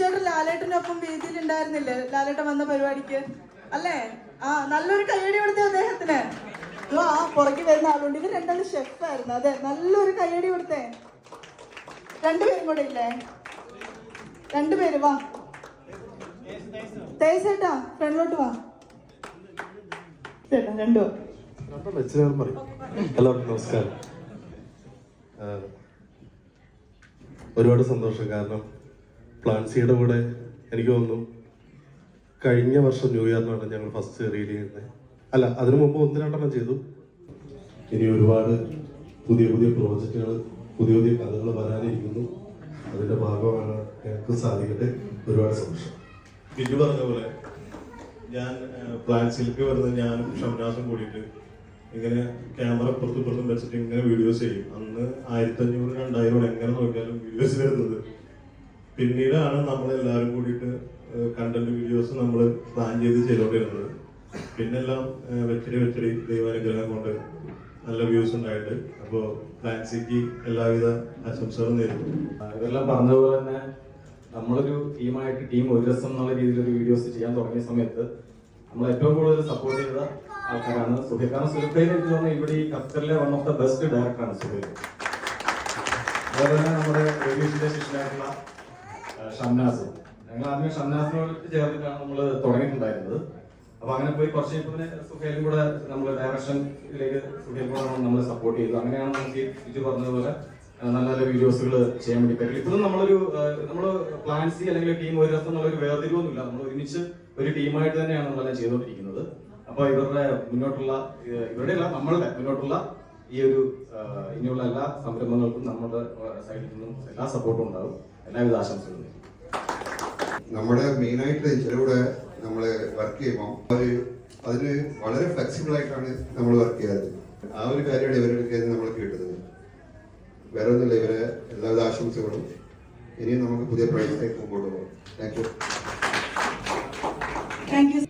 ബിജുചേട്ടൻ ലാലേട്ടനൊപ്പം വേദിയിൽ ഉണ്ടായിരുന്നില്ലേ? ലാലേട്ടൻ വന്ന പരിപാടിക്ക് അല്ലേ? നല്ലൊരു കയ്യടി കൊടുത്തേ അദ്ദേഹത്തിന്. പുറകെ വരുന്ന ആളുണ്ട്. ഇവർ രണ്ടാളും ഷെഫായിരുന്നു. അതെ, നല്ലൊരു കയ്യടി കൊടുത്തേ. രണ്ടുപേരും കൂടെ ഇല്ലേ? രണ്ടുപേര് വാ. തേച്ചേട്ടാ ഫ്രണ്ടിലോട്ട് വാ. ചേട്ടാ രണ്ടു. എല്ലാവർക്കും നമസ്കാരം. ഒരുപാട് സന്തോഷം. കാരണം പ്ലാൻസിയുടെ കൂടെ എനിക്ക് തോന്നുന്നു കഴിഞ്ഞ വർഷം ന്യൂ ഇയറിനാണ് ഞങ്ങൾ ഫസ്റ്റ് റീൽ ചെയ്യുന്നത്. അല്ല, അതിനു മുമ്പ് 1-2 ചെയ്തു. ഇനി ഒരുപാട് പുതിയ പുതിയ പ്രോജക്റ്റുകൾ, പുതിയ പുതിയ കഥകൾ വരാനിരിക്കുന്നു. അതിന്റെ ഭാഗമാണ് ഞങ്ങൾക്ക് സാധിക്കട്ടെ. ഒരുപാട് സന്തോഷം. ബിജു പറഞ്ഞ പോലെ ഞാൻ പ്ലാൻസിലേക്ക് വരുന്നത് ഞാനും ഷംനാസും കൂടിയിട്ട് ഇങ്ങനെ ക്യാമറ പുറത്തും വെച്ചിട്ട് ഇങ്ങനെ വീഡിയോസ് ചെയ്യും. അന്ന് 1500-2000 എങ്ങനെ നോക്കിയാലും വീഡിയോസ് വരുന്നത്. പിന്നീടാണ് നമ്മളെല്ലാവരും കൂടിയിട്ട് കണ്ടന്റ് വീഡിയോസ് നമ്മൾ പ്ലാൻ ചെയ്തുകൊണ്ടിരുന്നത്. പിന്നെല്ലാം വെച്ചടി ദൈവാനുഗ്രഹം കൊണ്ട് നല്ല വ്യൂസ് ഉണ്ടായിട്ട്. അപ്പോൾ പ്ലാൻസിക്ക് എല്ലാവിധ ആശംസകളും നേരിടും. ഇതെല്ലാം പറഞ്ഞതുപോലെ തന്നെ നമ്മളൊരു ടീമായിട്ട് ടീം ഒരു രസം എന്നുള്ള രീതിയിലൊരു വീഡിയോസ് ചെയ്യാൻ തുടങ്ങിയ സമയത്ത് നമ്മൾ ഏറ്റവും കൂടുതൽ സപ്പോർട്ട് ചെയ്ത ആൾക്കാരാണ് സുഹൈൽ. കാരണം സുഹൈൽ എനിക്ക് തോന്നുന്നു ഇവിടെ ഈ ഖത്തറിലെ വൺ ഓഫ് ദ ബെസ്റ്റ് ഡയറക്ടറാണ് സുഹൈൽ. അതുപോലെ തന്നെ നമ്മുടെ റേഡിയോസിന്റെ ശിഷ്യനായിട്ടുള്ള ഷംനാസ്. ഞങ്ങൾ ആദ്യം ഷംനാസിനോട് ചേർന്നിട്ടാണ് നമ്മൾ തുടങ്ങിയിട്ടുണ്ടായിരുന്നത്. അപ്പൊ അങ്ങനെ പോയി കുറച്ച് പിന്നെ സുഹൈലും കൂടെ നമ്മൾ ഡയറക്ഷനിലേക്ക് സുഹൈൽ കൂടെ നമ്മളെ സപ്പോർട്ട് ചെയ്തു. അങ്ങനെയാണ് നമുക്ക് ബിജു പറഞ്ഞതുപോലെ നല്ല നല്ല വീഡിയോസുകൾ ചെയ്യാൻ വേണ്ടി പറ്റില്ല. ഇപ്പോഴും നമ്മള് പ്ലാൻസി അല്ലെങ്കിൽ ടീം ഒരു രസം എന്നുള്ളൊരു വേർതിരിവൊന്നുമില്ല. നമ്മൾ ഒരുമിച്ച് ഒരു ടീമായിട്ട് തന്നെയാണ് നമ്മളെല്ലാം ചെയ്തുകൊണ്ടിരിക്കുന്നത്. അപ്പൊ നമ്മളുടെ മുന്നോട്ടുള്ള ഈ ഒരു ഇനിയുള്ള എല്ലാ സംരംഭങ്ങൾക്കും നമ്മുടെ സൈഡിൽ നിന്നും എല്ലാ സപ്പോർട്ടും ഉണ്ടാവും. എല്ലാവിധ ആശംസകളും. നമ്മുടെ മെയിനായിട്ട് ഇതിലൂടെ നമ്മൾ വർക്ക് ചെയ്യുമ്പോൾ അതിന് വളരെ ഫ്ലെക്സിബിൾ ആയിട്ടാണ് നമ്മൾ വർക്ക് ചെയ്യാറ്. ആ ഒരു കാര്യമാണ് ഇവരുടെ നമ്മൾ കേട്ടത്. വേറെ ഒന്നുമില്ല. ഇവരെ എല്ലാവിധ ആശംസകളും. ഇനിയും നമുക്ക് പുതിയ പ്രൊജക്റ്റിലേക്ക് മുമ്പോട്ട് പോകാം. Thank you.